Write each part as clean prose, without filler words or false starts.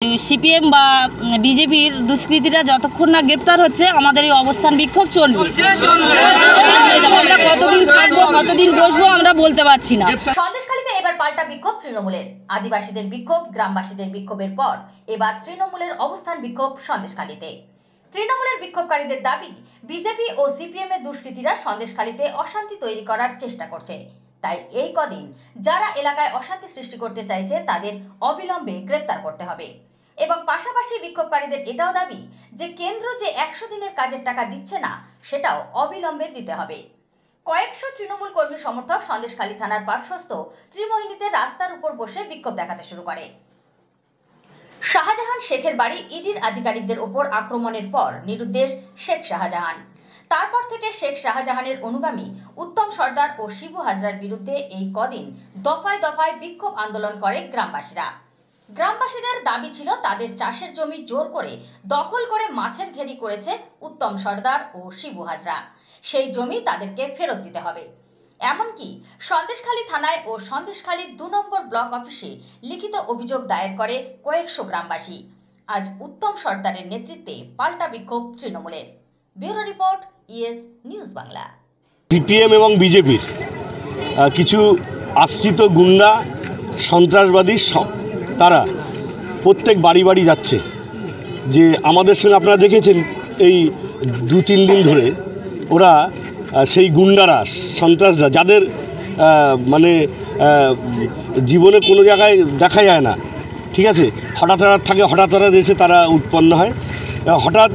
CPM বা বিজেপির দুষ্কৃতীরা যতক্ষণ না গ্রেপ্তার হচ্ছে আমাদের এই অবস্থান বিক্ষোভ চলবে। আমরা কতদিন থাকবো, কতদিন বসবো আমরা বলতে পারছি না। সন্দেশখালীতে এবার পাল্টা বিক্ষোভ তৃণমূলের। আদিবাসীদের বিক্ষোভ, গ্রামবাসীদের বিক্ষোভের পর এবার তৃণমূলের অবস্থান বিক্ষোভ সন্দেশখালীতে। তৃণমূলের বিক্ষোভকারীদের দাবি, বিজেপি ও সিপিএম এর দুষ্কৃতীরা সন্দেশখালীতে অশান্তি তৈরি করার চেষ্টা করছে। তাই এই কদিন যারা এলাকায় অশান্তি সৃষ্টি করতে চাইছে তাদের অবিলম্বে গ্রেপ্তার করতে হবে। এবং পাশাপাশি বিক্ষোভকারীদের এটাও দাবি যে কেন্দ্র যে 100 দিনের কাজের টাকা দিচ্ছে না সেটাও অবিলম্বে দিতে হবে। কয়েকশো তৃণমূল কর্মী সমর্থক সন্দেশখালী থানার পার্শ্বস্থ ত্রিমোহিনীতে রাস্তার উপর বসে বিক্ষোভ দেখাতে শুরু করে। শাহজাহান শেখের বাড়ি ইডির আধিকারিকদের ওপর আক্রমণের পর নিরুদ্দেশ শেখ শাহজাহান। তারপর থেকে শেখ শাহজাহানের অনুগামী উত্তম সর্দার ও শিবু হাজরার বিরুদ্ধে এই কদিন দফায় দফায় বিক্ষোভ আন্দোলন করে গ্রামবাসীরা। গ্রামবাসীদের দাবি ছিল তাদের চাষের জমি জোর করে দখল করে মাছের ঘেরি করেছে উত্তম সর্দার ও শিবু হাজরা। সেই জমি তাদেরকে ফেরত দিতে হবে। এমনকি সন্দেশখালী থানায় ও সন্দেশখালী 2 নম্বর ব্লক অফিসে লিখিত অভিযোগ দায়ের করে কয়েকশো গ্রামবাসী। আজ উত্তম সর্দারের নেতৃত্বে পাল্টা বিক্ষোভ তৃণমূলের। Bureau report, ES news Bangla. CPM এবং বিজেপির কিছু আশ্রিত গুন্ডা সন্ত্রাসবাদী তারা প্রত্যেক বাড়ি বাড়ি যাচ্ছে। যে আমাদের সঙ্গে আপনারা দেখেছেন এই 2-3 দিন ধরে ওরা সেই গুন্ডারা সন্ত্রাসরা যাদের মানে জীবনে কোনো জায়গায় দেখা যায় না, ঠিক আছে, হঠাৎ থাকে, হঠাৎ এসে তারা উৎপন্ন হয়। হঠাৎ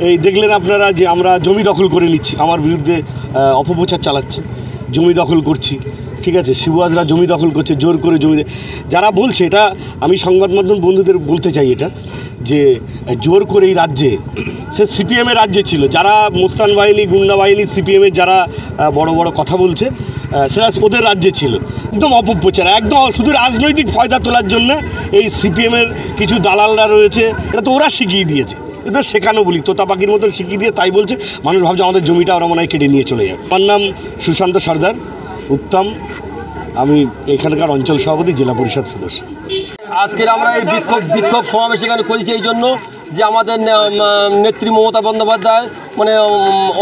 এই দেখলেন আপনারা যে আমরা জমি দখল করে নিচ্ছি, আমার বিরুদ্ধে অপপ্রচার চালাচ্ছে, জমি দখল করছি, ঠিক আছে, শিবু হাজরা জমি দখল করছে জোর করে জমি। যারা বলছে এটা আমি সংবাদ মাধ্যম বন্ধুদের বলতে চাই এটা যে জোর করে এই রাজ্যে, সে সিপিএমের রাজ্যে ছিল, যারা মোস্তান বাহিনী গুন্ডা বাহিনী সিপিএমের যারা বড় বড় কথা বলছে সেটা ওদের রাজ্যে ছিল। একদম অপপ্রচার, একদম শুধু রাজনৈতিক ফায়দা তোলার জন্য এই সিপিএমের কিছু দালালরা রয়েছে, এটা তো ওরা শিখিয়ে দিয়েছে, এটা শেখানো বলি তোতা পাখির মতন শিখিয়ে দিয়ে তাই বলছে। মানুষ ভাবছে আমাদের জমিটা ওরা মনে হয় কেটে নিয়ে চলে যাবে। আমার নাম সুশান্ত সর্দার উত্তম, আমি এখানকার অঞ্চল সভাপতি, জেলা পরিষদ সদস্য। আজকের আমরা এই বিক্ষোভ সমাবেশ এখানে করেছি এই জন্য যে আমাদের নেত্রী মমতা বন্দ্যোপাধ্যায় মানে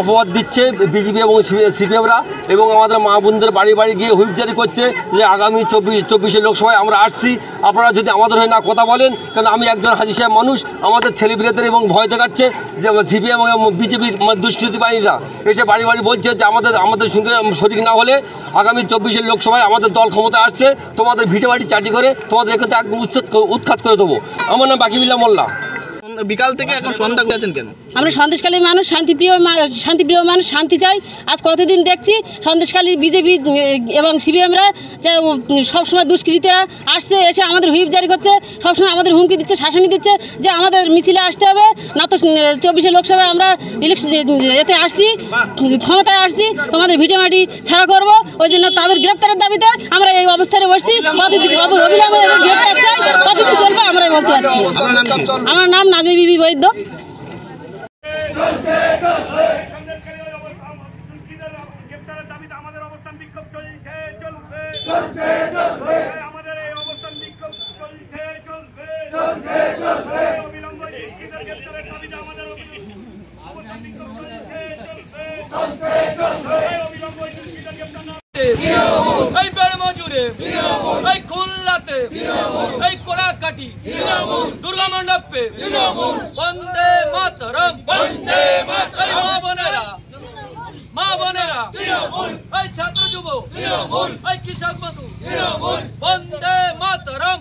অপবাদ দিচ্ছে বিজেপি এবং সিপিএমরা, এবং আমাদের মা বোনদের বাড়ি বাড়ি গিয়ে হুইপ জারি করছে যে আগামী 24 লোকসভায় আমরা আসছি, আপনারা যদি আমাদের হয়ে না কথা বলেন, কারণ আমি একজন হাজি সাহেব মানুষ, আমাদের ছেলেপিলেদের এবং ভয় দেখাচ্ছে যে সিপিএম এবং বিজেপির দুষ্কৃতী বাহিনীরা এসে বাড়ি বাড়ি বলছে যে আমাদের সঙ্গে শরিক না হলে আগামী 24 লোকসভায় আমাদের দল ক্ষমতা আসছে, তোমাদের ভিটে বাড়ি চাটি করে তোমাদের এখানে একদম উৎখাত করে দেবো। আমার নাম বাকিবিল্লাহ মোল্লা। বিকাল থেকে এখন সন্ধ্যা করেছেন কেন? আমরা সন্দেশখালীর মানুষ, শান্তিপ্রিয় মানুষ, শান্তি চাই। আজ কতদিন দেখছি সন্দেশখালীর বিজেপি এবং সিপিএমরা সবসময় দুষ্কৃতীরা আসছে, এসে আমাদের হুইপ জারি করছে, সবসময় আমাদের হুমকি দিচ্ছে, শাসনি দিচ্ছে যে আমাদের মিছিলে আসতে হবে না, তো 24 লোকসভায় আমরা ইলেকশন এতে আসছি, ক্ষমতায় আসছি, তোমাদের ভিটে মাটি ছাড়া করবো। ওই জন্য তাদের গ্রেপ্তারের দাবিতে আমরা এই অবস্থানে বসছি। অবিলম্বে গ্রেপ্তার চাই, কতদিন চলবে আমরা বলতে পারছি। আমার নাম নাজমি বিবি বৈদ্য। এই বেড়মজুরে, এই খুলনাতে, এই কোড়াকাটি, দুর্গা মণ্ডপে, বন্দে মাতরম, বন্দে মাতরম, মা বোনেরা, এই ছাত্র যুব, এই কৃষক বন্ধু, বন্দে মাতরম।